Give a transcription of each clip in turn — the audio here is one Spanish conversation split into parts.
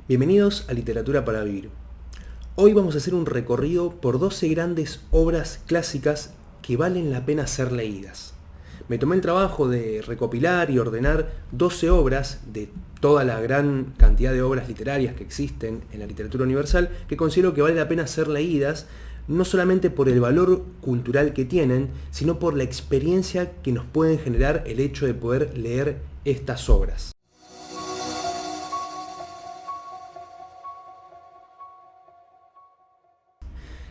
Bienvenidos a Literatura para Vivir. Hoy vamos a hacer un recorrido por 12 grandes obras clásicas que valen la pena ser leídas. Me tomé el trabajo de recopilar y ordenar 12 obras de toda la gran cantidad de obras literarias que existen en la literatura universal que considero que vale la pena ser leídas, no solamente por el valor cultural que tienen, sino por la experiencia que nos pueden generar el hecho de poder leer estas obras.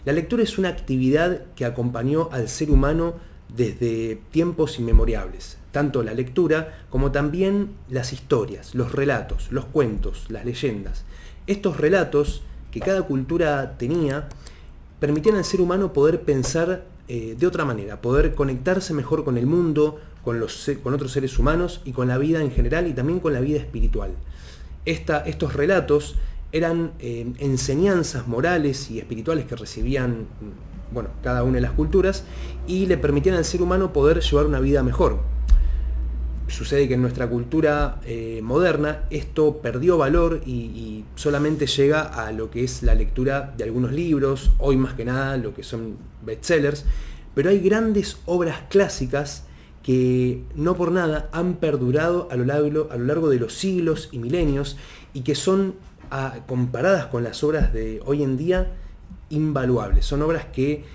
La lectura es una actividad que acompañó al ser humano desde tiempos inmemorables, tanto la lectura como también las historias, los relatos, los cuentos, las leyendas. Estos relatos que cada cultura tenía permitían al ser humano poder pensar de otra manera, poder conectarse mejor con el mundo, con otros seres humanos y con la vida en general y también con la vida espiritual. Estos relatos eran enseñanzas morales y espirituales que recibían cada una de las culturas y le permitían al ser humano poder llevar una vida mejor. Sucede que en nuestra cultura moderna esto perdió valor y solamente llega a lo que es la lectura de algunos libros, hoy más que nada lo que son bestsellers, pero hay grandes obras clásicas que no por nada han perdurado a lo largo de los siglos y milenios y que son comparadas con las obras de hoy en día, invaluables. Son obras que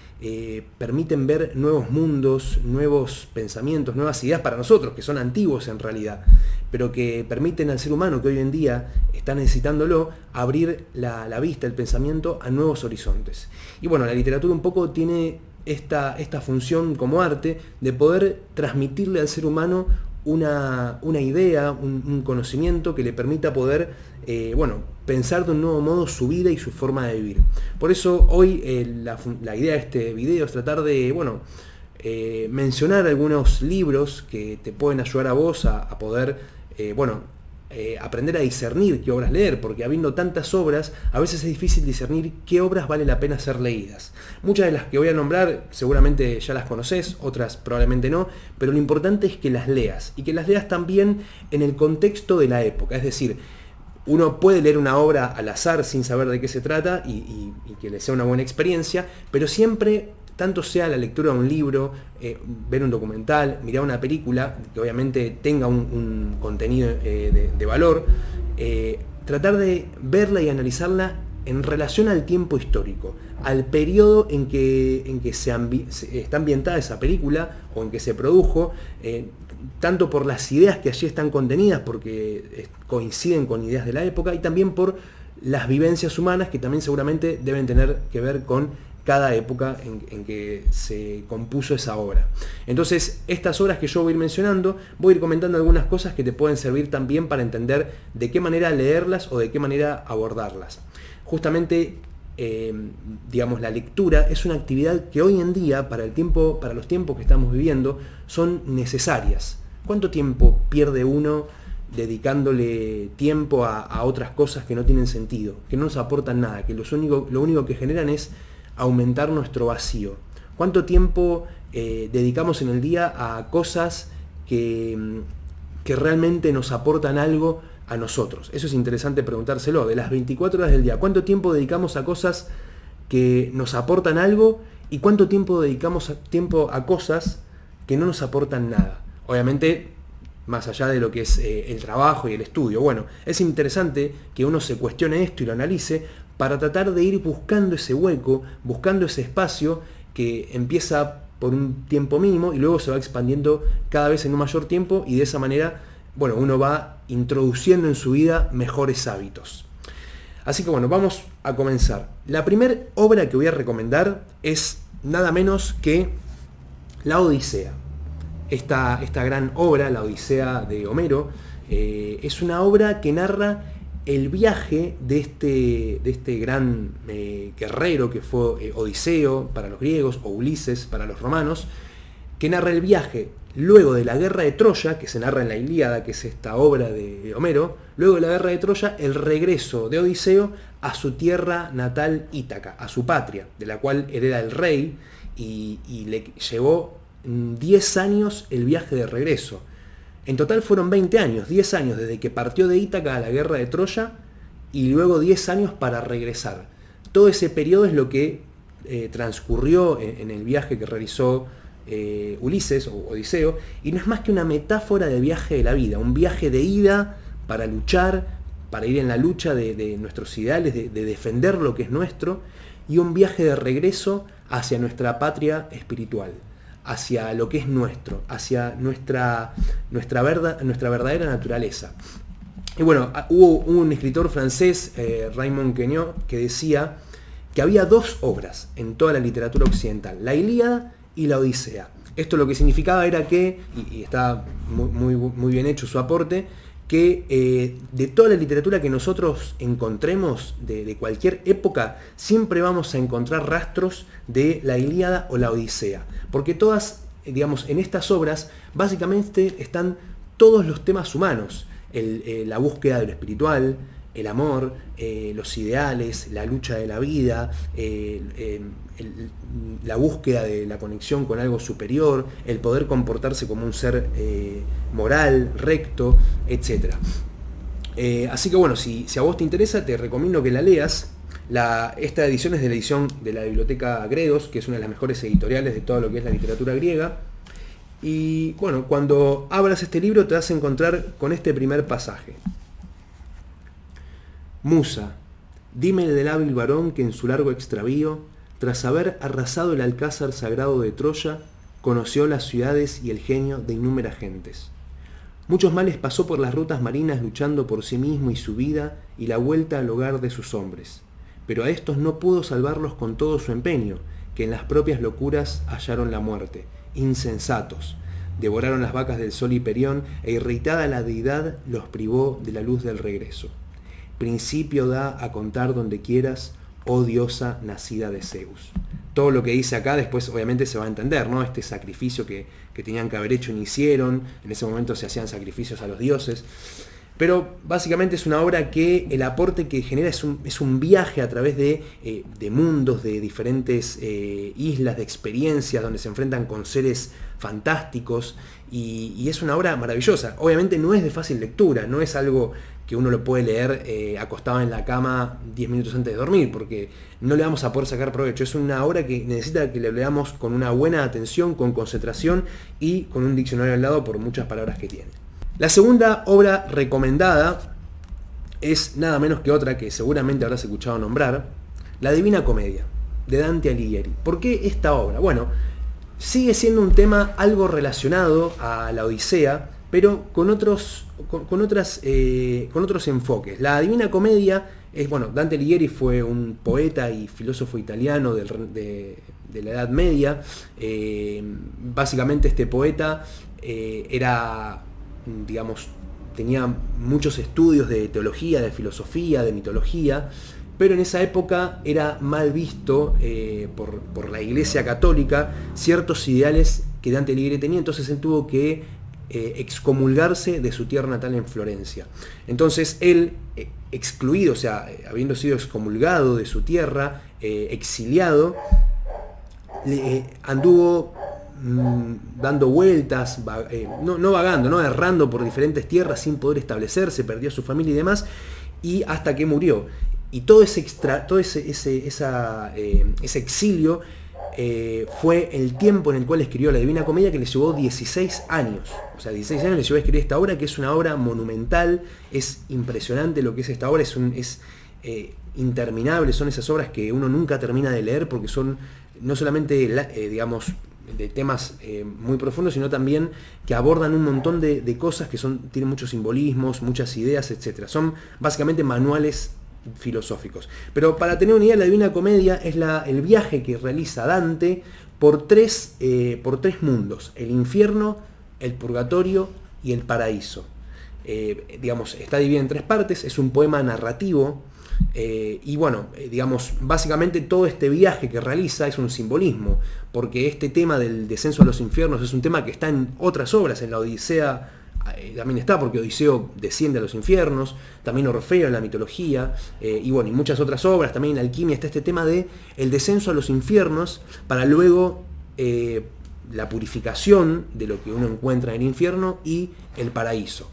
permiten ver nuevos mundos, nuevos pensamientos, nuevas ideas para nosotros, que son antiguos en realidad, pero que permiten al ser humano que hoy en día está necesitándolo, abrir la vista, el pensamiento a nuevos horizontes. Y bueno, la literatura un poco tiene esta función como arte de poder transmitirle al ser humano una idea, un conocimiento que le permita poder pensar de un nuevo modo su vida y su forma de vivir. Por eso hoy la idea de este video es tratar de mencionar algunos libros que te pueden ayudar a vos a poder aprender a discernir qué obras leer, porque habiendo tantas obras, a veces es difícil discernir qué obras vale la pena ser leídas. Muchas de las que voy a nombrar seguramente ya las conocés, otras probablemente no, pero lo importante es que las leas, y que las leas también en el contexto de la época. Es decir, uno puede leer una obra al azar sin saber de qué se trata y que le sea una buena experiencia, pero siempre, tanto sea la lectura de un libro, ver un documental, mirar una película, que obviamente tenga un contenido de valor, tratar de verla y analizarla en relación al tiempo histórico, al periodo en que está ambientada esa película o en que se produjo, tanto por las ideas que allí están contenidas, porque coinciden con ideas de la época, y también por las vivencias humanas que también seguramente deben tener que ver con cada época en que se compuso esa obra. Entonces, estas obras que yo voy a ir mencionando, voy a ir comentando algunas cosas que te pueden servir también para entender de qué manera leerlas o de qué manera abordarlas. Justamente, la lectura es una actividad que hoy en día, para los tiempos que estamos viviendo, son necesarias. ¿Cuánto tiempo pierde uno dedicándole tiempo a otras cosas que no tienen sentido, que no nos aportan nada, que lo único que generan es aumentar nuestro vacío? ¿Cuánto tiempo dedicamos en el día a cosas que realmente nos aportan algo a nosotros? Eso es interesante preguntárselo. De las 24 horas del día, ¿cuánto tiempo dedicamos a cosas que nos aportan algo y cuánto tiempo dedicamos a cosas que no nos aportan nada? Obviamente, más allá de lo que es el trabajo y el estudio. Bueno, es interesante que uno se cuestione esto y lo analice para tratar de ir buscando ese hueco, buscando ese espacio que empieza por un tiempo mínimo y luego se va expandiendo cada vez en un mayor tiempo, y de esa manera, uno va introduciendo en su vida mejores hábitos. Así que vamos a comenzar. La primera obra que voy a recomendar es nada menos que La Odisea. Esta gran obra, La Odisea de Homero, es una obra que narra el viaje de este gran guerrero que fue Odiseo para los griegos, o Ulises para los romanos, que narra el viaje luego de la guerra de Troya, que se narra en la Ilíada, que es esta obra de Homero. Luego de la guerra de Troya, el regreso de Odiseo a su tierra natal Ítaca, a su patria, de la cual hereda el rey, y le llevó 10 años el viaje de regreso. En total fueron 20 años, 10 años desde que partió de Ítaca a la guerra de Troya y luego 10 años para regresar. Todo ese periodo es lo que transcurrió en el viaje que realizó Ulises o Odiseo, y no es más que una metáfora de viaje de la vida, un viaje de ida para luchar, para ir en la lucha de nuestros ideales, de defender lo que es nuestro, y un viaje de regreso hacia nuestra patria espiritual, hacia lo que es nuestro, hacia nuestra verdadera naturaleza. Y bueno, hubo un escritor francés, Raymond Queneau, que decía que había dos obras en toda la literatura occidental, la Ilíada y la Odisea. Esto lo que significaba era que, y está muy bien hecho su aporte, que de toda la literatura que nosotros encontremos de cualquier época, siempre vamos a encontrar rastros de la Ilíada o la Odisea. Porque todas, digamos, en estas obras, básicamente están todos los temas humanos. La búsqueda de lo espiritual, el amor, los ideales, la lucha de la vida, la búsqueda de la conexión con algo superior, el poder comportarse como un ser moral, recto, etc. Así que bueno, si a vos te interesa, te recomiendo que la leas. Esta edición es de la edición de la Biblioteca Gredos, que es una de las mejores editoriales de todo lo que es la literatura griega. Y bueno, cuando abras este libro te vas a encontrar con este primer pasaje. Musa, dime del hábil varón que en su largo extravío, tras haber arrasado el alcázar sagrado de Troya, conoció las ciudades y el genio de innúmeras gentes. Muchos males pasó por las rutas marinas luchando por sí mismo y su vida y la vuelta al hogar de sus hombres, pero a estos no pudo salvarlos con todo su empeño, que en las propias locuras hallaron la muerte, insensatos. Devoraron las vacas del sol Hiperión e irritada la deidad los privó de la luz del regreso. Principio da a contar donde quieras, oh diosa nacida de Zeus. Todo lo que dice acá después obviamente se va a entender, ¿no? Este sacrificio que tenían que haber hecho y no hicieron, en ese momento se hacían sacrificios a los dioses. Pero básicamente es una obra que el aporte que genera es un viaje a través de mundos, de diferentes islas, de experiencias, donde se enfrentan con seres fantásticos, y es una obra maravillosa. Obviamente no es de fácil lectura, no es algo que uno lo puede leer acostado en la cama 10 minutos antes de dormir, porque no le vamos a poder sacar provecho. Es una obra que necesita que le leamos con una buena atención, con concentración y con un diccionario al lado por muchas palabras que tiene. La segunda obra recomendada es nada menos que otra que seguramente habrás escuchado nombrar, La Divina Comedia, de Dante Alighieri. ¿Por qué esta obra? Bueno, sigue siendo un tema algo relacionado a la Odisea, pero con otros enfoques. La Divina Comedia es, bueno, Dante Alighieri fue un poeta y filósofo italiano de la Edad Media. Básicamente este poeta era, digamos, tenía muchos estudios de teología, de filosofía, de mitología, pero en esa época era mal visto por la Iglesia Católica ciertos ideales que Dante Alighieri tenía, entonces él tuvo que excomulgarse de su tierra natal en Florencia. Entonces él, excluido, o sea, habiendo sido excomulgado de su tierra, exiliado, anduvo dando vueltas, no vagando, no errando por diferentes tierras sin poder establecerse, perdió a su familia y demás, y hasta que murió. Y todo ese exilio fue el tiempo en el cual escribió la Divina Comedia, que le llevó 16 años. O sea, 16 años le llevó a escribir esta obra, que es una obra monumental. Es impresionante lo que es esta obra, es interminable. Son esas obras que uno nunca termina de leer, porque son no solamente, digamos, de temas muy profundos, sino también que abordan un montón de cosas que tienen muchos simbolismos, muchas ideas, etc. Son básicamente manuales filosóficos. Pero para tener una idea, la Divina Comedia es el viaje que realiza Dante por tres mundos: el infierno, el purgatorio y el paraíso. Digamos, está dividido en tres partes, es un poema narrativo, y bueno, digamos, básicamente todo este viaje que realiza es un simbolismo, porque este tema del descenso a los infiernos es un tema que está en otras obras. En la Odisea también está, porque Odiseo desciende a los infiernos, también Orfeo en la mitología, y bueno, y muchas otras obras. También en Alquimia está este tema de el descenso a los infiernos, para luego la purificación de lo que uno encuentra en el infierno y el paraíso.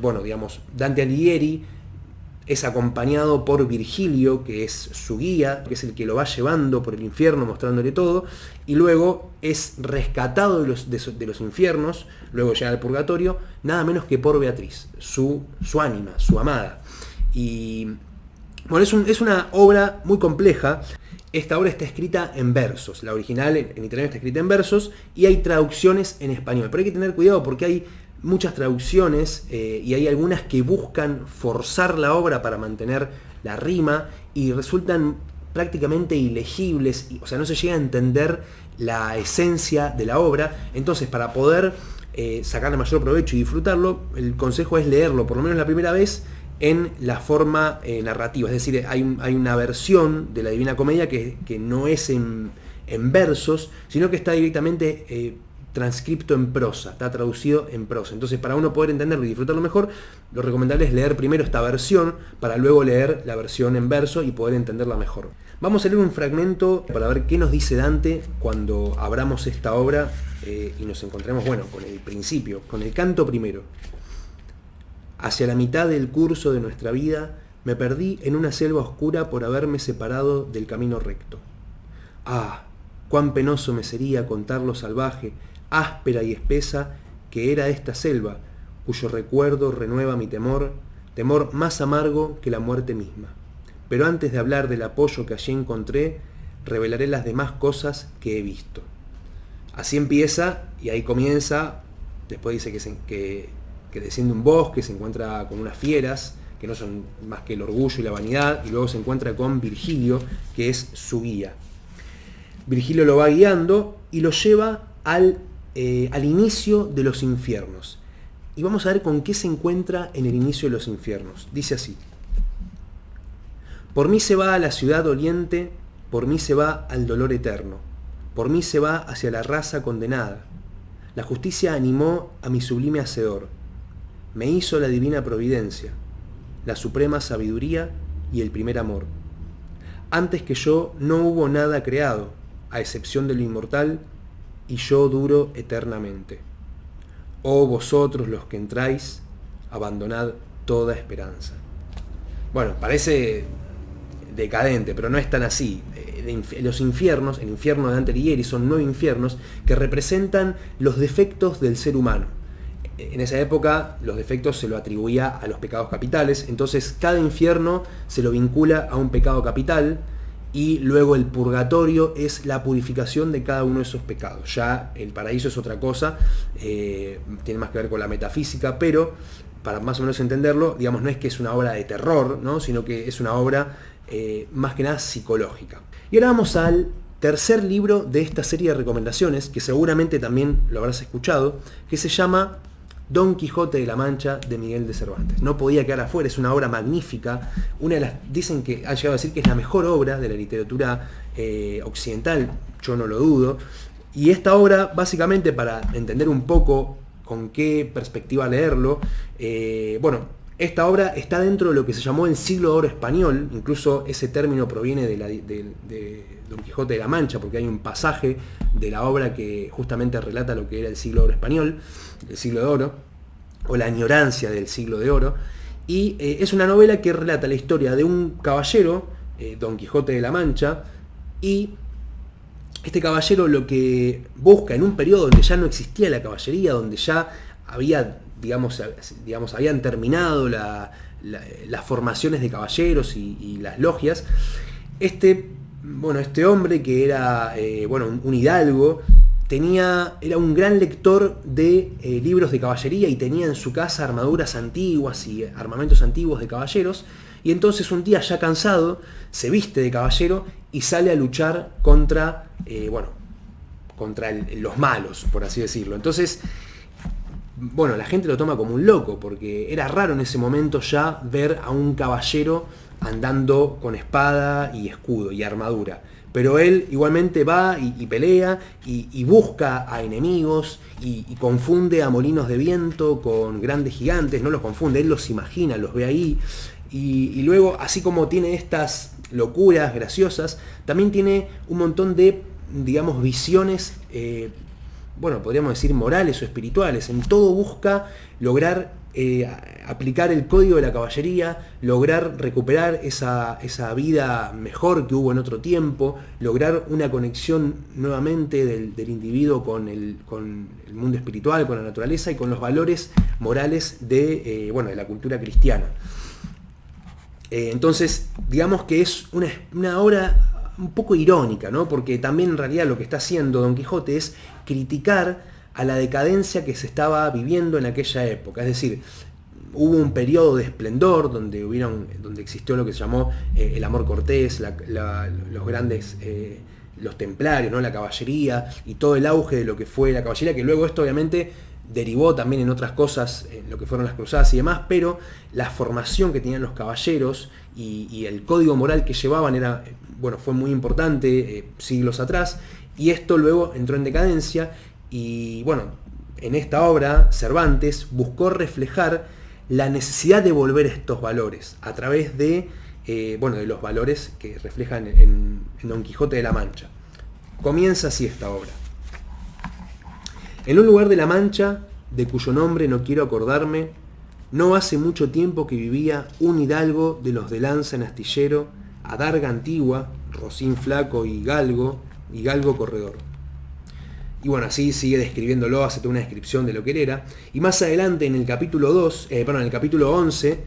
Bueno, digamos, Dante Alighieri es acompañado por Virgilio, que es su guía, que es el que lo va llevando por el infierno, mostrándole todo, y luego es rescatado de los infiernos, luego llega al purgatorio, nada menos que por Beatriz, su ánima, su amada. Y bueno, es una obra muy compleja. Esta obra está escrita en versos, la original en italiano está escrita en versos, y hay traducciones en español, pero hay que tener cuidado porque hay muchas traducciones y hay algunas que buscan forzar la obra para mantener la rima y resultan prácticamente ilegibles, o sea, no se llega a entender la esencia de la obra. Entonces, para poder sacarle mayor provecho y disfrutarlo, el consejo es leerlo por lo menos la primera vez en la forma narrativa, es decir, hay una versión de la Divina Comedia que no es en versos, sino que está directamente transcripto en prosa, está traducido en prosa. Entonces, para uno poder entenderlo y disfrutarlo mejor, lo recomendable es leer primero esta versión para luego leer la versión en verso y poder entenderla mejor. Vamos a leer un fragmento para ver qué nos dice Dante cuando abramos esta obra y nos encontremos, bueno, con el principio, con el canto primero. Hacia la mitad del curso de nuestra vida me perdí en una selva oscura por haberme separado del camino recto. Ah, cuán penoso me sería contar lo salvaje, áspera y espesa que era esta selva, cuyo recuerdo renueva mi temor más amargo que la muerte misma. Pero antes de hablar del apoyo que allí encontré, revelaré las demás cosas que he visto. Así empieza, y ahí comienza. Después dice que desciende un bosque, se encuentra con unas fieras, que no son más que el orgullo y la vanidad, y luego se encuentra con Virgilio, que es su guía. Virgilio lo va guiando y lo lleva al inicio de los infiernos. Y vamos a ver con qué se encuentra en el inicio de los infiernos. Dice así: por mí se va a la ciudad doliente, por mí se va al dolor eterno, por mí se va hacia la raza condenada. La justicia animó a mi sublime hacedor, me hizo la divina providencia, la suprema sabiduría y el primer amor. Antes que yo no hubo nada creado, a excepción de lo inmortal, y yo duro eternamente. Oh vosotros los que entráis, abandonad toda esperanza. Bueno, parece decadente, pero no es tan así. Los infiernos, el infierno de Dante Alighieri, son 9 infiernos que representan los defectos del ser humano. En esa época los defectos se lo atribuía a los pecados capitales, entonces cada infierno se lo vincula a un pecado capital, y luego el purgatorio es la purificación de cada uno de esos pecados. Ya el paraíso es otra cosa, tiene más que ver con la metafísica, pero para más o menos entenderlo, digamos, no es que es una obra de terror, ¿no? Sino que es una obra más que nada psicológica. Y ahora vamos al tercer libro de esta serie de recomendaciones, que seguramente también lo habrás escuchado, que se llama Don Quijote de la Mancha, de Miguel de Cervantes. No podía quedar afuera, es una obra magnífica, dicen que ha llegado a decir que es la mejor obra de la literatura occidental, yo no lo dudo, y esta obra, básicamente, para entender un poco con qué perspectiva leerlo, esta obra está dentro de lo que se llamó el Siglo de Oro español, incluso ese término proviene de Don Quijote de la Mancha, porque hay un pasaje de la obra que justamente relata lo que era el Siglo de Oro español, el Siglo de Oro, o la añorancia del Siglo de Oro, y es una novela que relata la historia de un caballero, Don Quijote de la Mancha, y este caballero lo que busca en un periodo donde ya no existía la caballería, donde ya había, digamos habían terminado las formaciones de caballeros y las logias, este hombre que era un hidalgo, era un gran lector de libros de caballería y tenía en su casa armaduras antiguas y armamentos antiguos de caballeros, y entonces un día, ya cansado, se viste de caballero y sale a luchar contra los malos, por así decirlo. Entonces, la gente lo toma como un loco, porque era raro en ese momento ya ver a un caballero andando con espada y escudo y armadura. Pero él igualmente va y pelea y busca a enemigos y confunde a molinos de viento con grandes gigantes, no los confunde, él los imagina, los ve ahí. Y luego, así como tiene estas locuras graciosas, también tiene un montón de, visiones bueno, podríamos decir morales o espirituales. En todo busca lograr aplicar el código de la caballería, lograr recuperar esa vida mejor que hubo en otro tiempo, lograr una conexión nuevamente del individuo con el mundo espiritual, con la naturaleza y con los valores morales de la cultura cristiana. Entonces, digamos que es una obra un poco irónica, ¿no? Porque también en realidad lo que está haciendo Don Quijote es criticar a la decadencia que se estaba viviendo en aquella época. Es decir, hubo un periodo de esplendor donde existió lo que se llamó el amor cortés, los grandes, los templarios, ¿no? La caballería y todo el auge de lo que fue la caballería, que luego esto obviamente derivó también en otras cosas, en lo que fueron las cruzadas y demás, pero la formación que tenían los caballeros y el código moral que llevaban fue muy importante siglos atrás, y esto luego entró en decadencia. Y bueno, en esta obra Cervantes buscó reflejar la necesidad de volver estos valores a través de los valores que reflejan en Don Quijote de la Mancha. Comienza así esta obra. En un lugar de la Mancha, de cuyo nombre no quiero acordarme, no hace mucho tiempo que vivía un hidalgo de los de lanza en astillero, adarga antigua, rocín flaco y galgo corredor. Y bueno, así sigue describiéndolo, hace toda una descripción de lo que él era. Y más adelante en el capítulo 11,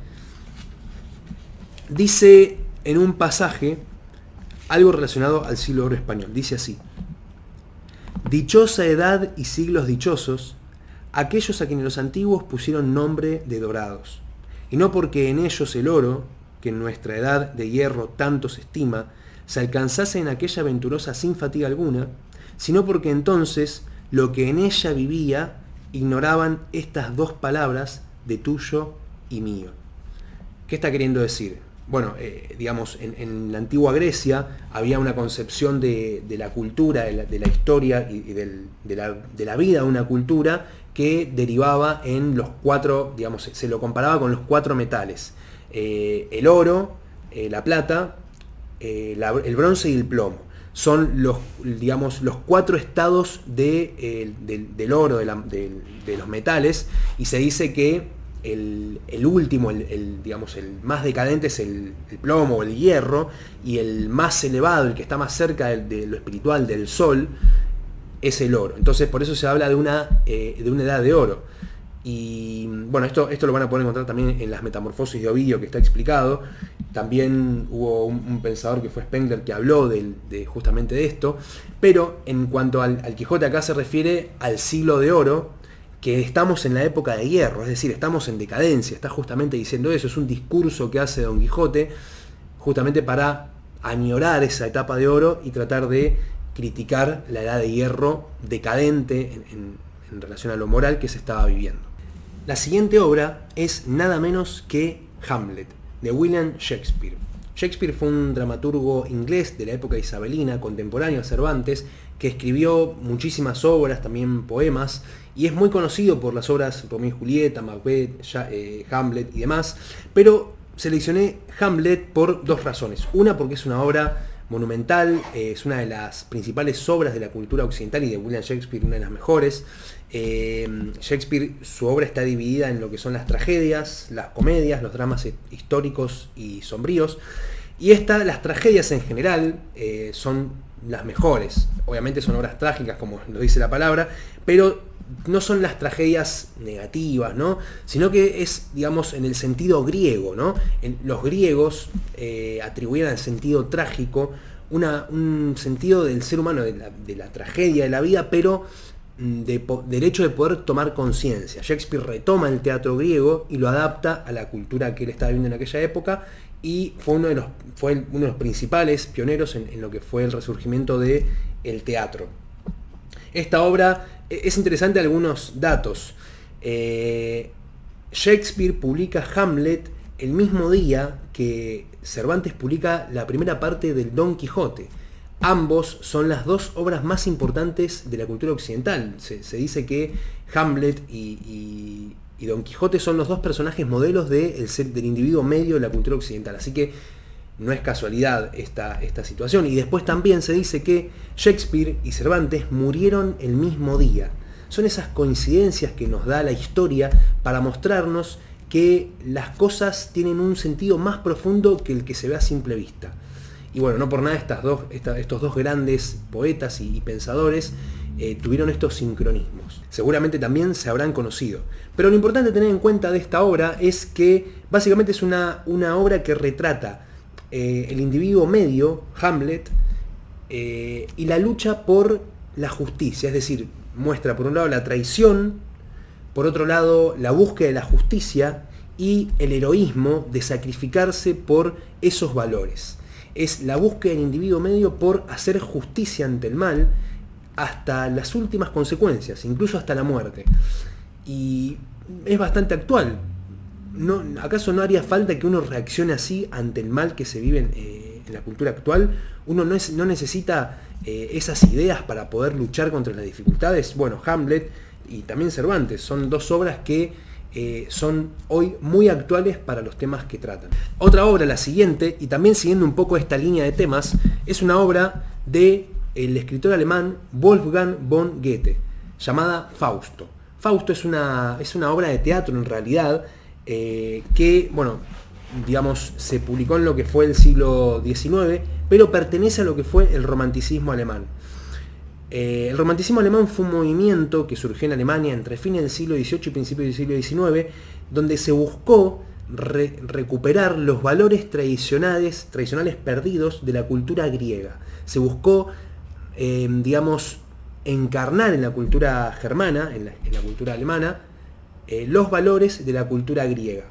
dice en un pasaje algo relacionado al siglo de oro español. Dice así: dichosa edad y siglos dichosos, aquellos a quienes los antiguos pusieron nombre de dorados, y no porque en ellos el oro, que en nuestra edad de hierro tanto se estima, se alcanzase en aquella venturosa sin fatiga alguna, sino porque entonces lo que en ella vivía ignoraban estas dos palabras de tuyo y mío. ¿Qué está queriendo decir? Bueno, en la antigua Grecia había una concepción de la cultura, de la historia y de la vida de una cultura que derivaba en los cuatro, se lo comparaba con los cuatro metales: el oro, la plata, el bronce y el plomo. Son los cuatro estados del oro, de los metales, y se dice que el último, el más decadente es el plomo o el hierro, y el más elevado, el que está más cerca de lo espiritual, del sol, es el oro. Entonces por eso se habla de una edad de oro. Y bueno, esto lo van a poder encontrar también en las Metamorfosis de Ovidio, que está explicado. También hubo un pensador que fue Spengler que habló justamente de esto. Pero en cuanto al Quijote, acá se refiere al siglo de oro, que estamos en la época de hierro, es decir, estamos en decadencia. Está justamente diciendo eso, es un discurso que hace Don Quijote justamente para añorar esa etapa de oro y tratar de criticar la edad de hierro decadente en relación a lo moral que se estaba viviendo. La siguiente obra es nada menos que Hamlet, de William Shakespeare. Shakespeare fue un dramaturgo inglés de la época isabelina, contemporáneo a Cervantes, que escribió muchísimas obras, también poemas, y es muy conocido por las obras Romeo y Julieta, Macbeth, Hamlet y demás, pero seleccioné Hamlet por dos razones. Una, porque es una obra monumental, es una de las principales obras de la cultura occidental, y de William Shakespeare una de las mejores. Shakespeare, su obra está dividida en lo que son las tragedias, las comedias, los dramas históricos y sombríos, y las tragedias en general son las mejores. Obviamente son obras trágicas, como lo dice la palabra, pero no son las tragedias negativas, ¿no? Sino que es, en el sentido griego, ¿no? Los griegos atribuían al sentido trágico un sentido del ser humano, de la tragedia de la vida, pero del hecho de poder tomar conciencia. Shakespeare retoma el teatro griego y lo adapta a la cultura que él estaba viviendo en aquella época, y fue uno de los principales pioneros en lo que fue el resurgimiento del teatro. Esta obra es interesante, algunos datos. Shakespeare publica Hamlet el mismo día que Cervantes publica la primera parte del Don Quijote. Ambos son las dos obras más importantes de la cultura occidental. Se dice que Hamlet y Don Quijote son los dos personajes modelos del individuo medio de la cultura occidental. Así que no es casualidad esta situación. Y después también se dice que Shakespeare y Cervantes murieron el mismo día. Son esas coincidencias que nos da la historia para mostrarnos que las cosas tienen un sentido más profundo que el que se ve a simple vista. Y bueno, no por nada estos dos grandes poetas y pensadores tuvieron estos sincronismos. Seguramente también se habrán conocido. Pero lo importante a tener en cuenta de esta obra es que básicamente es una obra que retrata el individuo medio, Hamlet, y la lucha por la justicia. Es decir, muestra por un lado la traición, por otro lado la búsqueda de la justicia y el heroísmo de sacrificarse por esos valores. Es la búsqueda del individuo medio por hacer justicia ante el mal hasta las últimas consecuencias, incluso hasta la muerte. Y es bastante actual. ¿Acaso no haría falta que uno reaccione así ante el mal que se vive en la cultura actual? Uno no necesita esas ideas para poder luchar contra las dificultades. Bueno, Hamlet y también Cervantes son dos obras que son hoy muy actuales para los temas que tratan. Otra obra, la siguiente, y también siguiendo un poco esta línea de temas, es una obra del escritor alemán Wolfgang von Goethe, llamada Fausto. Fausto es una obra de teatro en realidad, que, bueno, digamos, se publicó en lo que fue el siglo XIX, pero pertenece a lo que fue el romanticismo alemán. El romanticismo alemán fue un movimiento que surgió en Alemania entre fines del siglo XVIII y principios del siglo XIX, donde se buscó recuperar los valores tradicionales perdidos de la cultura griega. Se buscó, digamos, encarnar en la cultura germana, en la cultura alemana, los valores de la cultura griega.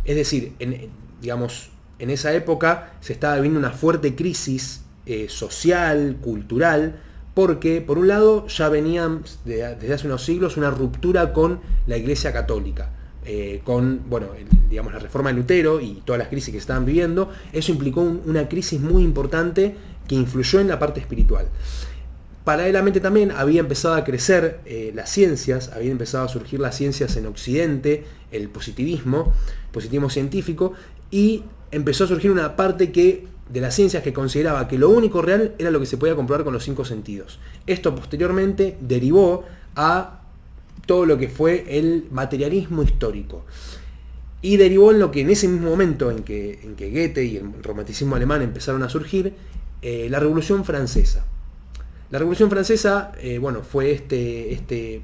Es decir, en esa época se estaba viviendo una fuerte crisis social, cultural, porque por un lado ya venían desde hace unos siglos una ruptura con la Iglesia Católica, con la reforma de Lutero y todas las crisis que estaban viviendo. Eso implicó una crisis muy importante que influyó en la parte espiritual. Paralelamente también había empezado a crecer las ciencias, habían empezado a surgir las ciencias en Occidente, el positivismo científico, y empezó a surgir una parte de las ciencias que consideraba que lo único real era lo que se podía comprobar con los 5 sentidos. Esto posteriormente derivó a todo lo que fue el materialismo histórico. Y derivó en lo que en ese mismo momento en que Goethe y el romanticismo alemán empezaron a surgir, la Revolución Francesa. La Revolución Francesa, fue este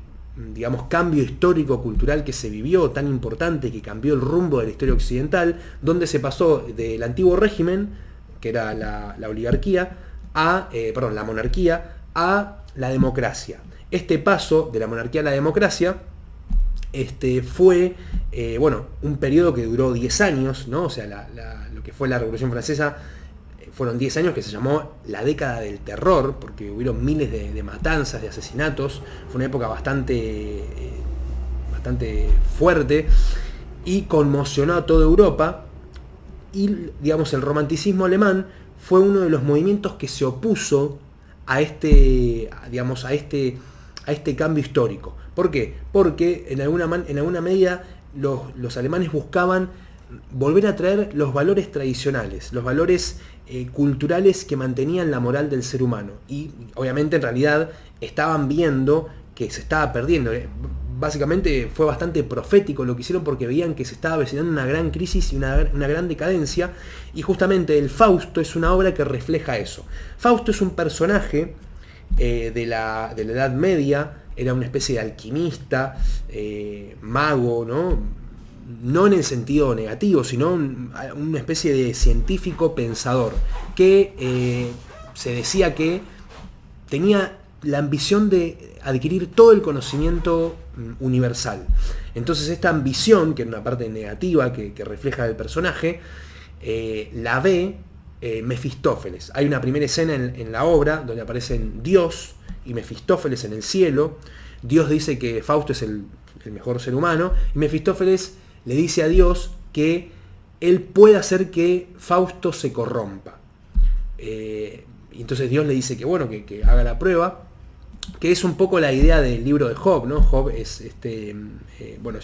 cambio histórico-cultural que se vivió, tan importante, que cambió el rumbo de la historia occidental, donde se pasó del antiguo régimen, que era la oligarquía, la monarquía, a la democracia. Este paso de la monarquía a la democracia fue un periodo que duró 10 años, ¿no? O sea, lo que fue la Revolución Francesa fueron 10 años que se llamó la década del terror, porque hubieron miles de matanzas, de asesinatos. Fue una época bastante fuerte y conmocionó a toda Europa. Y, el romanticismo alemán fue uno de los movimientos que se opuso a este cambio histórico. ¿Por qué? Porque en alguna medida los alemanes buscaban volver a traer los valores tradicionales, los valores culturales que mantenían la moral del ser humano. Y obviamente en realidad estaban viendo que se estaba perdiendo. Básicamente fue bastante profético lo que hicieron, porque veían que se estaba avecinando una gran crisis y una gran decadencia, y justamente el Fausto es una obra que refleja eso. Fausto es un personaje de la Edad Media, era una especie de alquimista, mago, no en el sentido negativo, sino una especie de científico pensador, que se decía que tenía la ambición de adquirir todo el conocimiento universal. Entonces esta ambición, que era una parte negativa que refleja el personaje, la ve Mefistófeles. Hay una primera escena en la obra donde aparecen Dios y Mefistófeles en el cielo. Dios dice que Fausto es el mejor ser humano, y Mefistófeles le dice a Dios que él puede hacer que Fausto se corrompa. Y entonces Dios le dice que haga la prueba, que es un poco la idea del libro de Job, ¿no? Job es es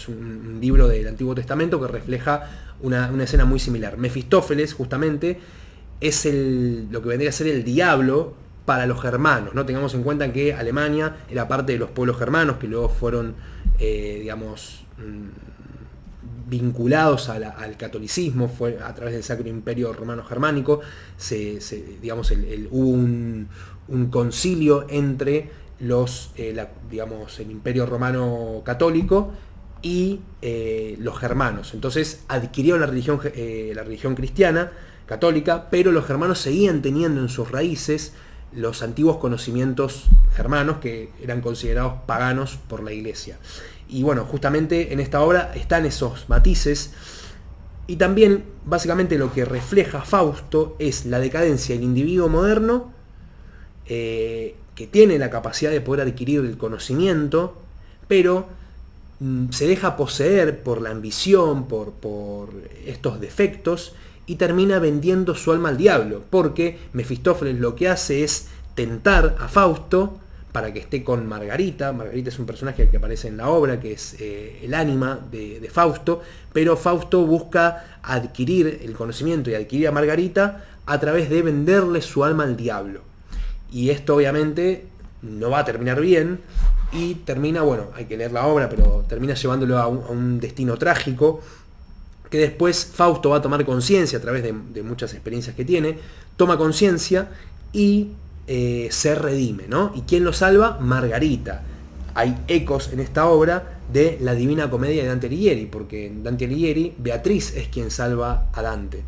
un libro del Antiguo Testamento que refleja una escena muy similar. Mefistófeles, justamente, es lo que vendría a ser el diablo, para los germanos, ¿no? Tengamos en cuenta que Alemania era parte de los pueblos germanos que luego fueron, vinculados al catolicismo, fue a través del Sacro Imperio Romano Germánico, hubo un concilio entre el Imperio Romano Católico y los germanos. Entonces adquirieron la religión cristiana, católica, pero los germanos seguían teniendo en sus raíces los antiguos conocimientos germanos que eran considerados paganos por la Iglesia. Y bueno, justamente en esta obra están esos matices, y también básicamente lo que refleja Fausto es la decadencia del individuo moderno, que tiene la capacidad de poder adquirir el conocimiento, pero se deja poseer por la ambición, por estos defectos, y termina vendiendo su alma al diablo, porque Mefistófeles lo que hace es tentar a Fausto para que esté con Margarita. Margarita es un personaje que aparece en la obra, que es el ánima de Fausto, pero Fausto busca adquirir el conocimiento y adquirir a Margarita a través de venderle su alma al diablo. Y esto obviamente no va a terminar bien, y termina, bueno, hay que leer la obra, pero termina llevándolo a un destino trágico, que después Fausto va a tomar conciencia a través de muchas experiencias que tiene, toma conciencia y se redime, ¿no? ¿Y quién lo salva? Margarita. Hay ecos en esta obra de la Divina Comedia de Dante Alighieri, porque en Dante Alighieri Beatriz es quien salva a Dante.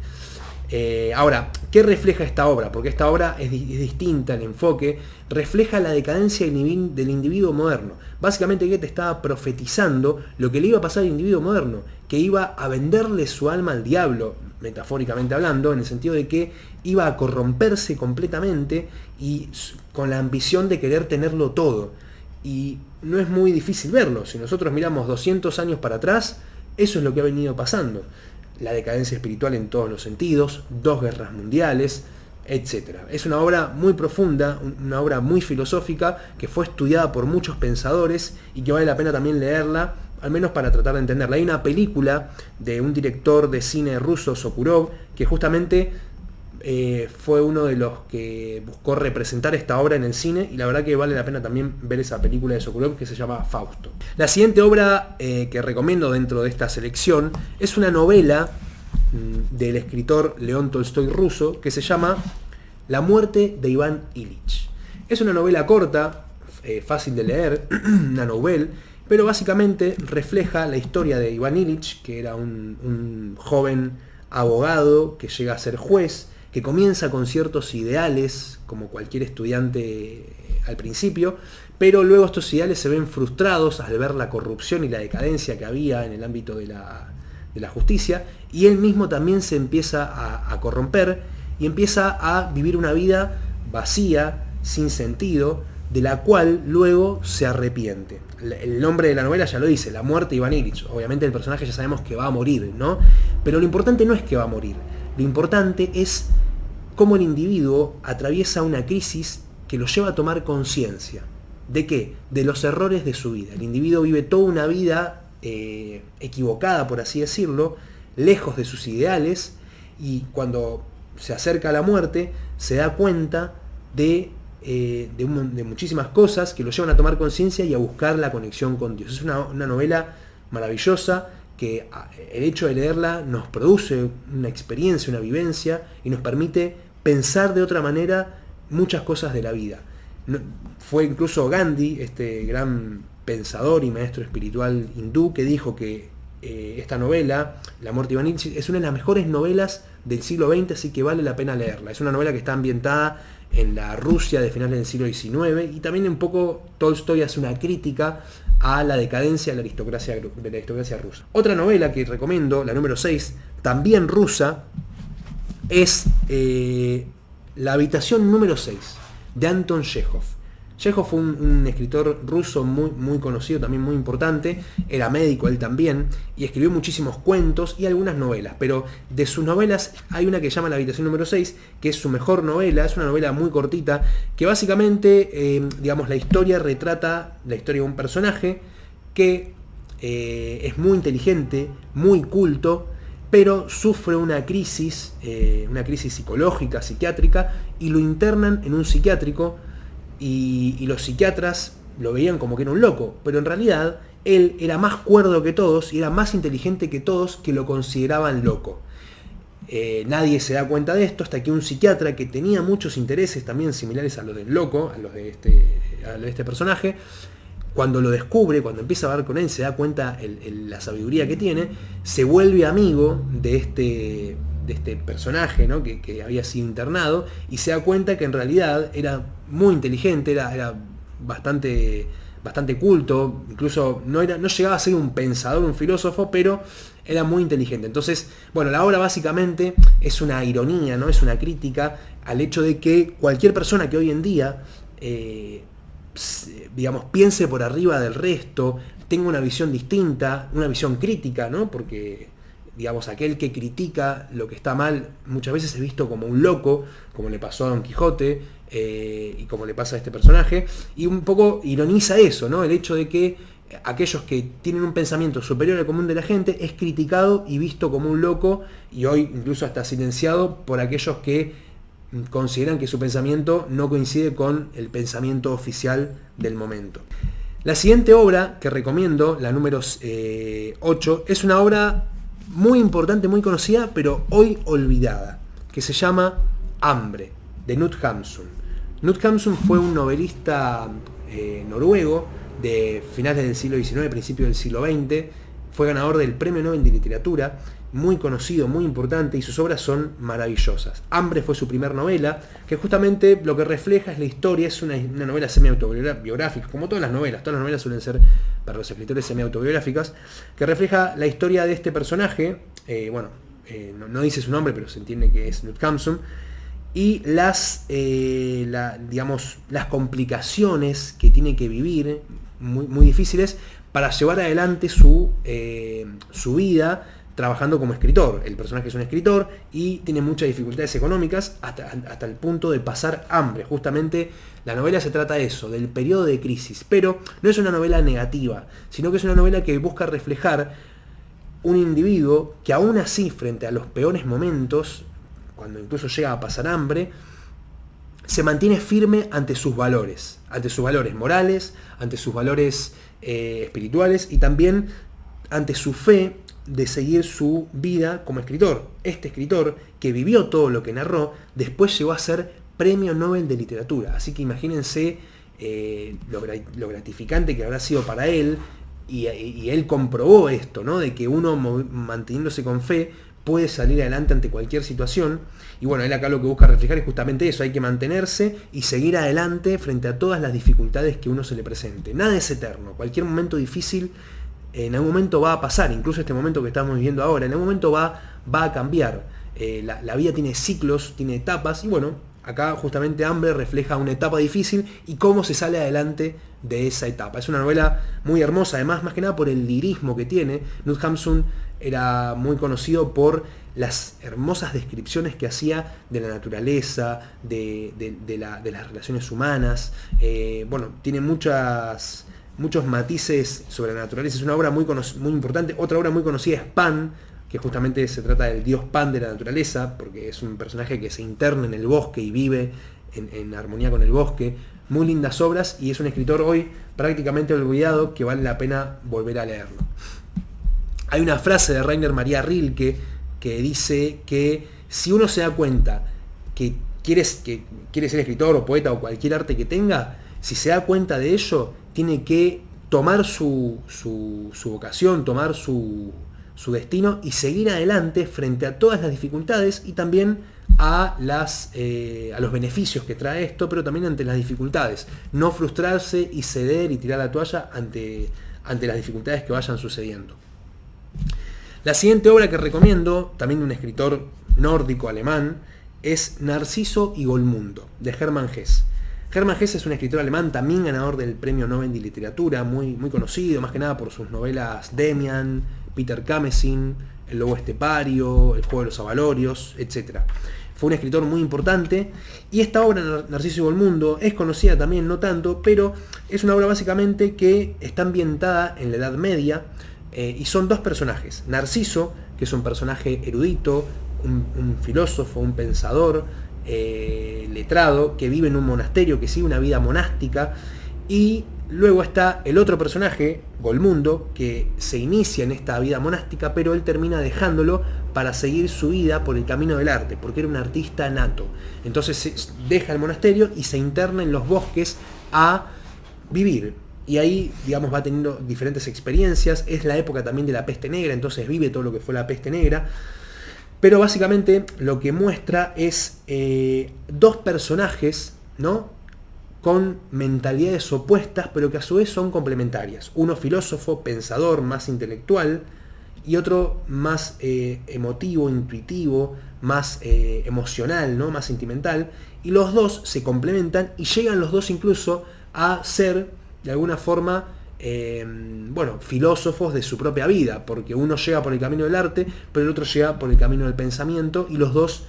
Ahora, ¿qué refleja esta obra? Porque esta obra es distinta, el enfoque refleja la decadencia del individuo moderno. Básicamente Goethe estaba profetizando lo que le iba a pasar al individuo moderno, que iba a venderle su alma al diablo, metafóricamente hablando, en el sentido de que iba a corromperse completamente y con la ambición de querer tenerlo todo. Y no es muy difícil verlo. Si nosotros miramos 200 años para atrás, eso es lo que ha venido pasando. La decadencia espiritual en todos los sentidos, 2 guerras mundiales, etc. Es una obra muy profunda, una obra muy filosófica, que fue estudiada por muchos pensadores y que vale la pena también leerla, al menos para tratar de entenderla. Hay una película de un director de cine ruso, Sokurov, que justamente fue uno de los que buscó representar esta obra en el cine, y la verdad que vale la pena también ver esa película de Sokurov, que se llama Fausto. La siguiente obra que recomiendo dentro de esta selección es una novela del escritor León Tolstoy ruso, que se llama La muerte de Iván Ilich. Es una novela corta, fácil de leer, una novela, pero básicamente refleja la historia de Iván Ilich, que era un joven abogado que llega a ser juez, que comienza con ciertos ideales, como cualquier estudiante al principio, pero luego estos ideales se ven frustrados al ver la corrupción y la decadencia que había en el ámbito de la justicia, y él mismo también se empieza a corromper y empieza a vivir una vida vacía, sin sentido, de la cual luego se arrepiente. El nombre de la novela ya lo dice, La muerte de Iván Ilich. Obviamente el personaje ya sabemos que va a morir, ¿no? Pero lo importante no es que va a morir, lo importante es cómo el individuo atraviesa una crisis que lo lleva a tomar conciencia. ¿De qué? De los errores de su vida. El individuo vive toda una vida equivocada, por así decirlo, lejos de sus ideales, y cuando se acerca a la muerte se da cuenta de muchísimas cosas que lo llevan a tomar conciencia y a buscar la conexión con Dios. Es una novela maravillosa, que el hecho de leerla nos produce una experiencia, una vivencia, y nos permite pensar de otra manera muchas cosas de la vida. Fue incluso Gandhi, este gran pensador y maestro espiritual hindú, que dijo que esta novela, La muerte de Iván Ilich, es una de las mejores novelas del siglo XX, así que vale la pena leerla. Es una novela que está ambientada en la Rusia de finales del siglo XIX, y también un poco Tolstoy hace una crítica a la decadencia de la aristocracia rusa. Otra novela que recomiendo, la número 6, también rusa, es La habitación número 6, de Anton Chekhov. Chekhov fue un escritor ruso muy conocido, también muy importante, era médico él también, y escribió muchísimos cuentos y algunas novelas, pero de sus novelas hay una que se llama La habitación número 6, que es su mejor novela. Es una novela muy cortita, que básicamente, la historia retrata la historia de un personaje que es muy inteligente, muy culto, pero sufre una crisis psicológica, psiquiátrica, y lo internan en un psiquiátrico, y los psiquiatras lo veían como que era un loco, pero en realidad él era más cuerdo que todos y era más inteligente que todos, que lo consideraban loco. Nadie se da cuenta de esto hasta que un psiquiatra que tenía muchos intereses también similares a los del loco, a los de este personaje, cuando lo descubre, cuando empieza a hablar con él, se da cuenta la sabiduría que tiene, se vuelve amigo de este personaje, ¿no? que había sido internado, y se da cuenta que en realidad era muy inteligente, era bastante culto, incluso no llegaba a ser un pensador, un filósofo, pero era muy inteligente. Entonces, bueno, la obra básicamente es una ironía, ¿no? Es una crítica al hecho de que cualquier persona que hoy en día digamos, piense por arriba del resto, tenga una visión distinta, una visión crítica, ¿no? Porque, digamos, aquel que critica lo que está mal muchas veces es visto como un loco, como le pasó a Don Quijote, y como le pasa a este personaje, y un poco ironiza eso, ¿no? El hecho de que aquellos que tienen un pensamiento superior al común de la gente es criticado y visto como un loco, y hoy incluso hasta silenciado por aquellos que consideran que su pensamiento no coincide con el pensamiento oficial del momento. La siguiente obra que recomiendo, la número 8, es una obra muy importante, muy conocida, pero hoy olvidada, que se llama Hambre, de Knut Hamsun. Knut Hamsun fue un novelista noruego de finales del siglo XIX, principios del siglo XX, fue ganador del Premio Nobel de Literatura, muy conocido, muy importante, y sus obras son maravillosas. Hambre fue su primer novela, que justamente lo que refleja es la historia, es una novela semi-autobiográfica, como todas las novelas suelen ser para los escritores semi-autobiográficas, que refleja la historia de este personaje, no dice su nombre, pero se entiende que es Knut Hamsun, y las complicaciones que tiene que vivir, muy, muy difíciles, para llevar adelante su vida trabajando como escritor. El personaje es un escritor y tiene muchas dificultades económicas hasta el punto de pasar hambre. Justamente la novela se trata de eso, del periodo de crisis, pero no es una novela negativa, sino que es una novela que busca reflejar un individuo que aún así, frente a los peores momentos, cuando incluso llega a pasar hambre, se mantiene firme ante sus valores morales, ante sus valores espirituales, y también ante su fe de seguir su vida como escritor. Este escritor, que vivió todo lo que narró, después llegó a ser Premio Nobel de Literatura. Así que imagínense lo gratificante que habrá sido para él, y él comprobó esto, ¿no? De que uno, manteniéndose con fe, puede salir adelante ante cualquier situación. Y bueno, él acá lo que busca reflejar es justamente eso: hay que mantenerse y seguir adelante frente a todas las dificultades que uno se le presente. Nada es eterno, cualquier momento difícil en algún momento va a pasar, incluso este momento que estamos viviendo ahora, en algún momento va a cambiar. La vida tiene ciclos, tiene etapas, y bueno, acá justamente Hambre refleja una etapa difícil y cómo se sale adelante de esa etapa. Es una novela muy hermosa, además, más que nada por el lirismo que tiene. Knut Hamsun era muy conocido por las hermosas descripciones que hacía de la naturaleza, de las relaciones humanas. Tiene muchos matices sobre la naturaleza. Es una obra muy importante. Otra obra muy conocida es Pan, que justamente se trata del dios Pan de la naturaleza, porque es un personaje que se interna en el bosque y vive en armonía con el bosque. Muy lindas obras, y es un escritor hoy prácticamente olvidado que vale la pena volver a leerlo. Hay una frase de Rainer Maria Rilke que dice que si uno se da cuenta que quiere ser escritor o poeta o cualquier arte que tenga, si se da cuenta de ello, tiene que tomar su vocación, tomar su destino y seguir adelante frente a todas las dificultades, y también a los beneficios que trae esto, pero también ante las dificultades. No frustrarse y ceder y tirar la toalla ante las dificultades que vayan sucediendo. La siguiente obra que recomiendo, también de un escritor nórdico alemán, es Narciso y Goldmundo, de Hermann Hesse. Hermann Hesse es un escritor alemán, también ganador del Premio Nobel de Literatura, muy, muy conocido, más que nada por sus novelas Demian, Peter Kamesin, El lobo estepario, El juego de los avalorios, etc. Fue un escritor muy importante, y esta obra, Narciso y Goldmundo, es conocida también, no tanto, pero es una obra básicamente que está ambientada en la Edad Media, y son dos personajes. Narciso, que es un personaje erudito, un filósofo, un pensador, letrado, que vive en un monasterio, que sigue una vida monástica, y luego está el otro personaje, Golmundo, que se inicia en esta vida monástica, pero él termina dejándolo para seguir su vida por el camino del arte, porque era un artista nato. Entonces deja el monasterio y se interna en los bosques a vivir. Y ahí, digamos, va teniendo diferentes experiencias. Es la época también de la peste negra, entonces vive todo lo que fue la peste negra. Pero básicamente lo que muestra es dos personajes, ¿no?, con mentalidades opuestas, pero que a su vez son complementarias. Uno filósofo, pensador, más intelectual, y otro más emotivo, intuitivo, más emocional, ¿no?, más sentimental. Y los dos se complementan y llegan los dos incluso a ser, de alguna forma, filósofos de su propia vida, porque uno llega por el camino del arte, pero el otro llega por el camino del pensamiento, y los dos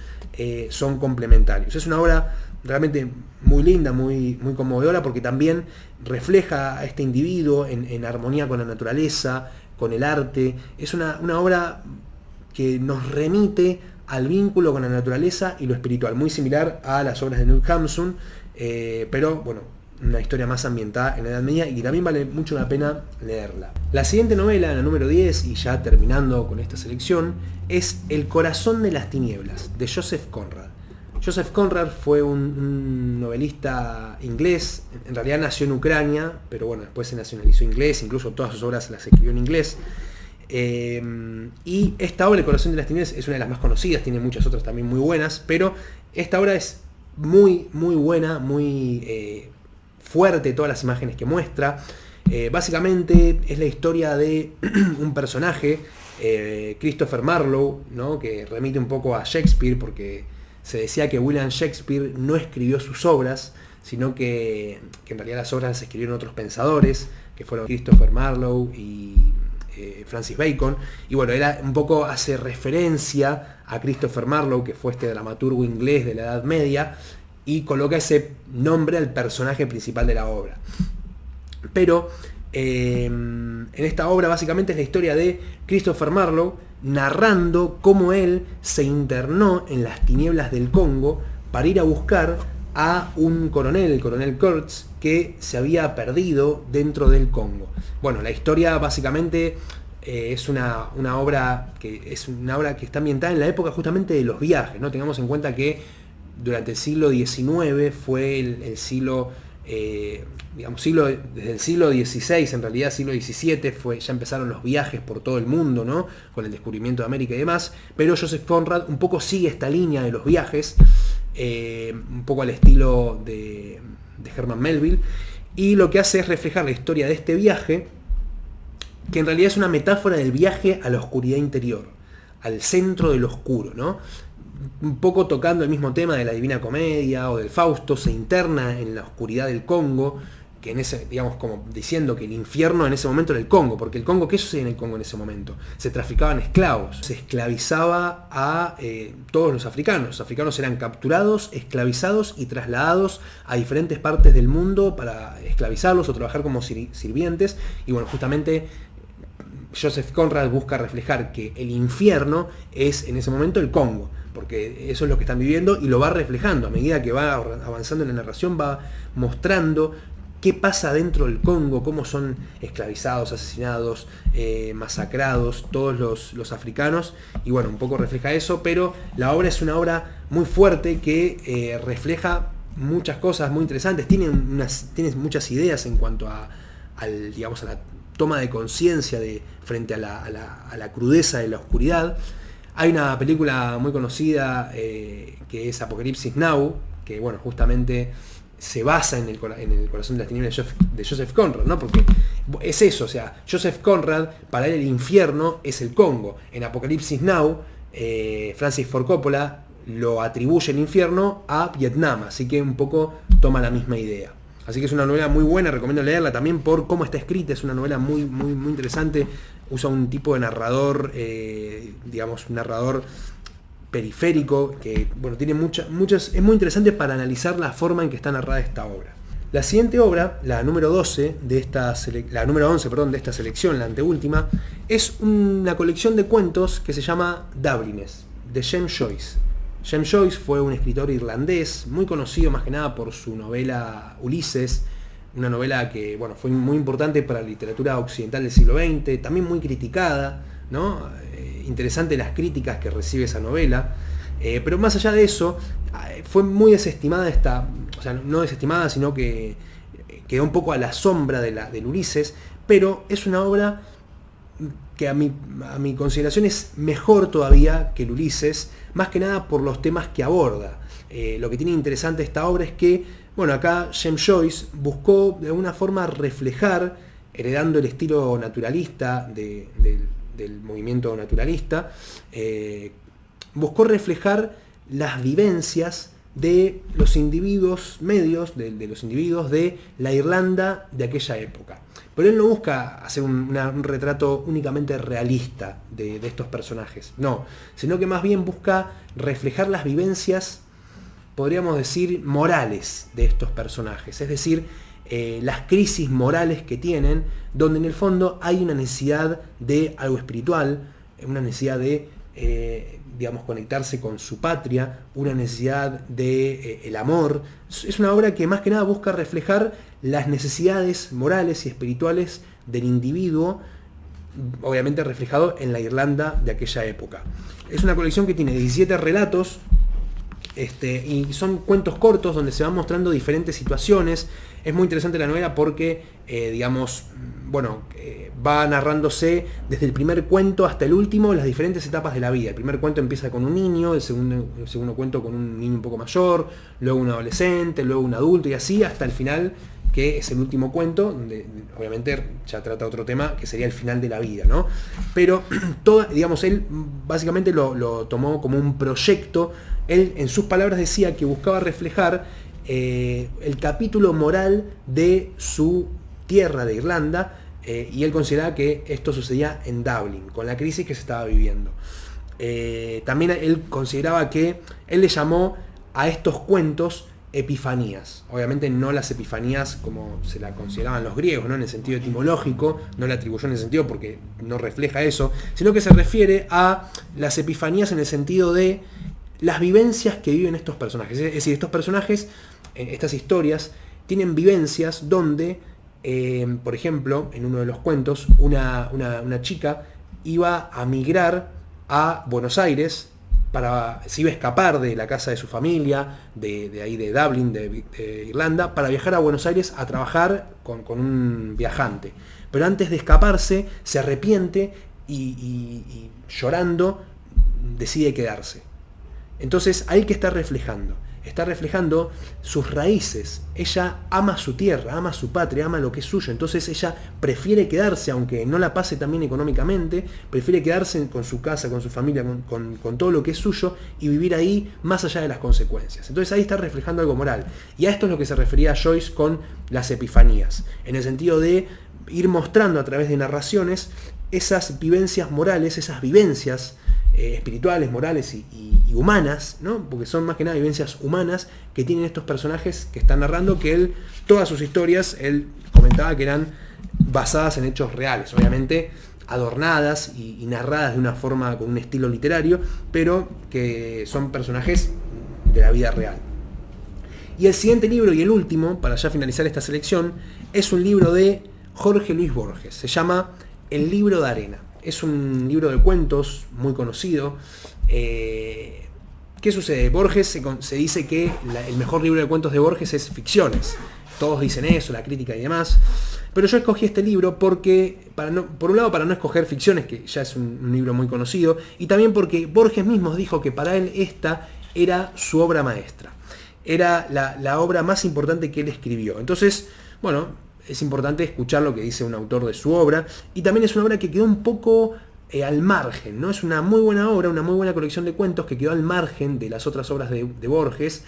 son complementarios. Es una obra realmente muy linda, muy, muy conmovedora, porque también refleja a este individuo en armonía con la naturaleza, con el arte. Es una obra que nos remite al vínculo con la naturaleza y lo espiritual, muy similar a las obras de Knut Hamsun, pero bueno, una historia más ambientada en la Edad Media, y también vale mucho la pena leerla. La siguiente novela, la número 10, y ya terminando con esta selección, es El corazón de las tinieblas, de Joseph Conrad. Joseph Conrad fue un novelista inglés, en realidad nació en Ucrania, pero bueno, después se nacionalizó inglés, incluso todas sus obras las escribió en inglés. Y esta obra, El corazón de las tinieblas, es una de las más conocidas, tiene muchas otras también muy buenas, pero esta obra es muy, muy buena, muy fuerte, todas las imágenes que muestra. Básicamente es la historia de un personaje, Christopher Marlowe, ¿no?, que remite un poco a Shakespeare, porque se decía que William Shakespeare no escribió sus obras, sino que en realidad las obras las escribieron otros pensadores, que fueron Christopher Marlowe y Francis Bacon. Y bueno, él un poco hace referencia a Christopher Marlowe, que fue este dramaturgo inglés de la Edad Media, y coloca ese nombre al personaje principal de la obra. Pero en esta obra básicamente es la historia de Christopher Marlowe narrando cómo él se internó en las tinieblas del Congo para ir a buscar a un coronel, el coronel Kurtz, que se había perdido dentro del Congo. Bueno, la historia básicamente es una obra que está ambientada en la época justamente de los viajes, ¿no? Tengamos en cuenta que durante el siglo XIX fue el siglo, desde el siglo XVI, en realidad siglo XVII, ya empezaron los viajes por todo el mundo, ¿no?, con el descubrimiento de América y demás, pero Joseph Conrad un poco sigue esta línea de los viajes, un poco al estilo de Herman Melville, y lo que hace es reflejar la historia de este viaje, que en realidad es una metáfora del viaje a la oscuridad interior, al centro del oscuro, ¿no? Un poco tocando el mismo tema de la Divina Comedia o del Fausto, se interna en la oscuridad del Congo, que en ese, digamos, como diciendo que el infierno en ese momento era el Congo, porque el Congo, ¿qué sucede en el Congo en ese momento? Se traficaban esclavos, se esclavizaba a todos los africanos. Los africanos eran capturados, esclavizados y trasladados a diferentes partes del mundo para esclavizarlos o trabajar como sirvientes. Y bueno, justamente Joseph Conrad busca reflejar que el infierno es en ese momento el Congo, porque eso es lo que están viviendo, y lo va reflejando a medida que va avanzando en la narración, va mostrando qué pasa dentro del Congo, cómo son esclavizados, asesinados, masacrados todos los africanos, y bueno, un poco refleja eso, pero la obra es una obra muy fuerte que refleja muchas cosas muy interesantes, tiene muchas ideas en cuanto a la toma de conciencia frente a la crudeza de la oscuridad. Hay una película muy conocida que es Apocalipsis Now, que bueno, justamente se basa en el corazón de las tinieblas de Joseph Conrad, ¿no? Porque es eso, o sea, Joseph Conrad, para él el infierno es el Congo. En Apocalipsis Now, Francis Ford Coppola lo atribuye el infierno a Vietnam, así que un poco toma la misma idea. Así que es una novela muy buena, recomiendo leerla también por cómo está escrita, es una novela muy, muy, muy interesante. Usa un tipo de narrador, un narrador periférico, que bueno, tiene muchas, es muy interesante para analizar la forma en que está narrada esta obra. La siguiente obra, la número 12 de la número 11, perdón, de esta selección, la anteúltima, es una colección de cuentos que se llama Dubliners, de James Joyce. James Joyce fue un escritor irlandés, muy conocido más que nada por su novela Ulises, una novela que fue muy importante para la literatura occidental del siglo XX, también muy criticada, ¿no? Interesante las críticas que recibe esa novela, pero más allá de eso, fue muy desestimada no desestimada, sino que quedó un poco a la sombra del Ulises, pero es una obra que a mi consideración es mejor todavía que el Ulises, más que nada por los temas que aborda. Lo que tiene interesante esta obra es que, acá James Joyce buscó de alguna forma reflejar, heredando el estilo naturalista del movimiento naturalista, buscó reflejar las vivencias de los individuos medios, de los individuos de la Irlanda de aquella época. Pero él no busca hacer un retrato únicamente realista de estos personajes, no, sino que más bien busca reflejar las vivencias, podríamos decir, morales de estos personajes, es decir, las crisis morales que tienen, donde en el fondo hay una necesidad de algo espiritual, una necesidad de conectarse con su patria, una necesidad de el amor. Es una obra que más que nada busca reflejar las necesidades morales y espirituales del individuo, obviamente reflejado en la Irlanda de aquella época. Es una colección que tiene 17 relatos, y son cuentos cortos donde se van mostrando diferentes situaciones. Es muy interesante la novela porque, va narrándose desde el primer cuento hasta el último las diferentes etapas de la vida. El primer cuento empieza con un niño, el segundo cuento con un niño un poco mayor, luego un adolescente, luego un adulto y así hasta el final, que es el último cuento, donde obviamente ya trata otro tema que sería el final de la vida, ¿no? Pero él básicamente lo tomó como un proyecto. Él, en sus palabras, decía que buscaba reflejar el capítulo moral de su tierra de Irlanda, y él consideraba que esto sucedía en Dublín, con la crisis que se estaba viviendo. También él consideraba que él le llamó a estos cuentos epifanías. Obviamente no las epifanías como se la consideraban los griegos, ¿no? En el sentido etimológico, no la atribuyó en ese sentido porque no refleja eso, sino que se refiere a las epifanías en el sentido de las vivencias que viven estos personajes. Es decir, estos personajes, estas historias, tienen vivencias donde, por ejemplo, en uno de los cuentos, una chica iba a migrar a Buenos Aires, se iba a escapar de la casa de su familia, de ahí de Dublín, de Irlanda, para viajar a Buenos Aires a trabajar con un viajante. Pero antes de escaparse, se arrepiente y llorando decide quedarse. Entonces, ahí que está reflejando sus raíces. Ella ama su tierra, ama su patria, ama lo que es suyo. Entonces ella prefiere quedarse, aunque no la pase tan bien económicamente, prefiere quedarse con su casa, con su familia, con todo lo que es suyo y vivir ahí más allá de las consecuencias. Entonces ahí está reflejando algo moral. Y a esto es lo que se refería Joyce con las epifanías, en el sentido de ir mostrando a través de narraciones esas vivencias morales, esas vivencias espirituales, morales y humanas, ¿no? Porque son más que nada vivencias humanas que tienen estos personajes que están narrando, que él, todas sus historias, él comentaba que eran basadas en hechos reales, obviamente adornadas y narradas de una forma con un estilo literario, pero que son personajes de la vida real. Y el siguiente libro y el último, para ya finalizar esta selección, es un libro de Jorge Luis Borges, se llama El libro de arena. Es un libro de cuentos muy conocido. ¿Qué sucede? Borges se dice que el mejor libro de cuentos de Borges es Ficciones. Todos dicen eso, la crítica y demás. Pero yo escogí este libro porque, por un lado, para no escoger Ficciones, que ya es un libro muy conocido, y también porque Borges mismo dijo que para él esta era su obra maestra. Era la obra más importante que él escribió. Entonces, es importante escuchar lo que dice un autor de su obra, y también es una obra que quedó un poco al margen, ¿no? Es una muy buena obra, una muy buena colección de cuentos que quedó al margen de las otras obras de Borges,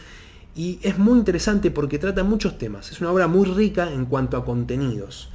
y es muy interesante porque trata muchos temas. Es una obra muy rica en cuanto a contenidos.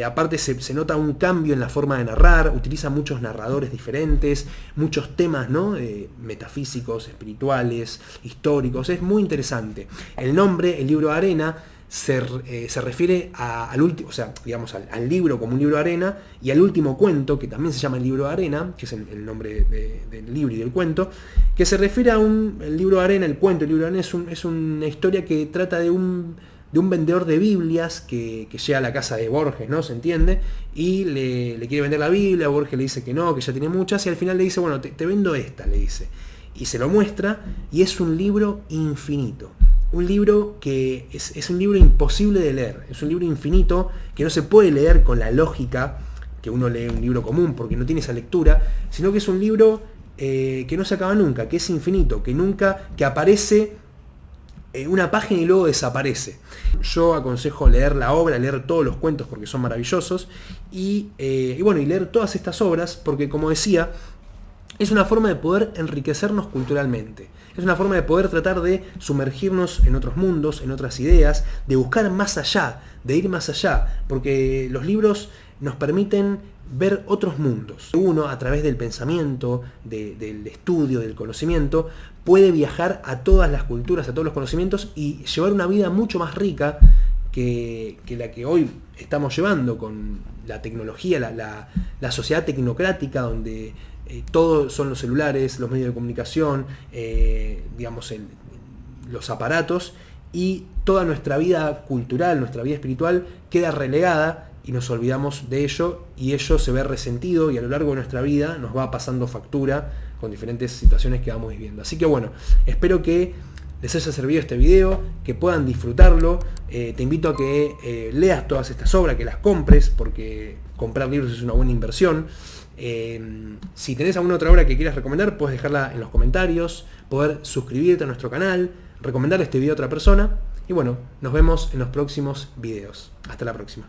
Aparte se nota un cambio en la forma de narrar, utiliza muchos narradores diferentes, muchos temas, ¿no? Metafísicos, espirituales, históricos. Es muy interesante. El nombre, El libro de arena, se refiere al último, o sea, digamos, al libro como un libro de arena, y al último cuento, que también se llama el libro de arena, que es el nombre del libro y del cuento, que se refiere a el libro de arena, el cuento, el libro de arena es una historia que trata de un vendedor de Biblias que llega a la casa de Borges, ¿no? ¿Se entiende? Y le quiere vender la Biblia, Borges le dice que no, que ya tiene muchas, y al final le dice, bueno, te vendo esta, le dice. Y se lo muestra, y es un libro infinito. Un libro que es un libro imposible de leer, es un libro infinito que no se puede leer con la lógica que uno lee un libro común, porque no tiene esa lectura, sino que es un libro que no se acaba nunca, que es infinito, que aparece una página y luego desaparece. Yo aconsejo leer la obra, leer todos los cuentos porque son maravillosos, y leer todas estas obras porque, como decía, es una forma de poder enriquecernos culturalmente. Es una forma de poder tratar de sumergirnos en otros mundos, en otras ideas, de buscar más allá, de ir más allá, porque los libros nos permiten ver otros mundos. Uno, a través del pensamiento, del estudio, del conocimiento, puede viajar a todas las culturas, a todos los conocimientos y llevar una vida mucho más rica que la que hoy estamos llevando con la tecnología, la sociedad tecnocrática, donde todo son los celulares, los medios de comunicación, los aparatos, y toda nuestra vida cultural, nuestra vida espiritual queda relegada y nos olvidamos de ello, y ello se ve resentido y a lo largo de nuestra vida nos va pasando factura con diferentes situaciones que vamos viviendo. Así que bueno, espero que les haya servido este video, que puedan disfrutarlo. Te invito a que leas todas estas obras, que las compres, porque comprar libros es una buena inversión. Si tenés alguna otra obra que quieras recomendar, puedes dejarla en los comentarios, poder suscribirte a nuestro canal, recomendar este video a otra persona, y bueno, nos vemos en los próximos videos. Hasta la próxima.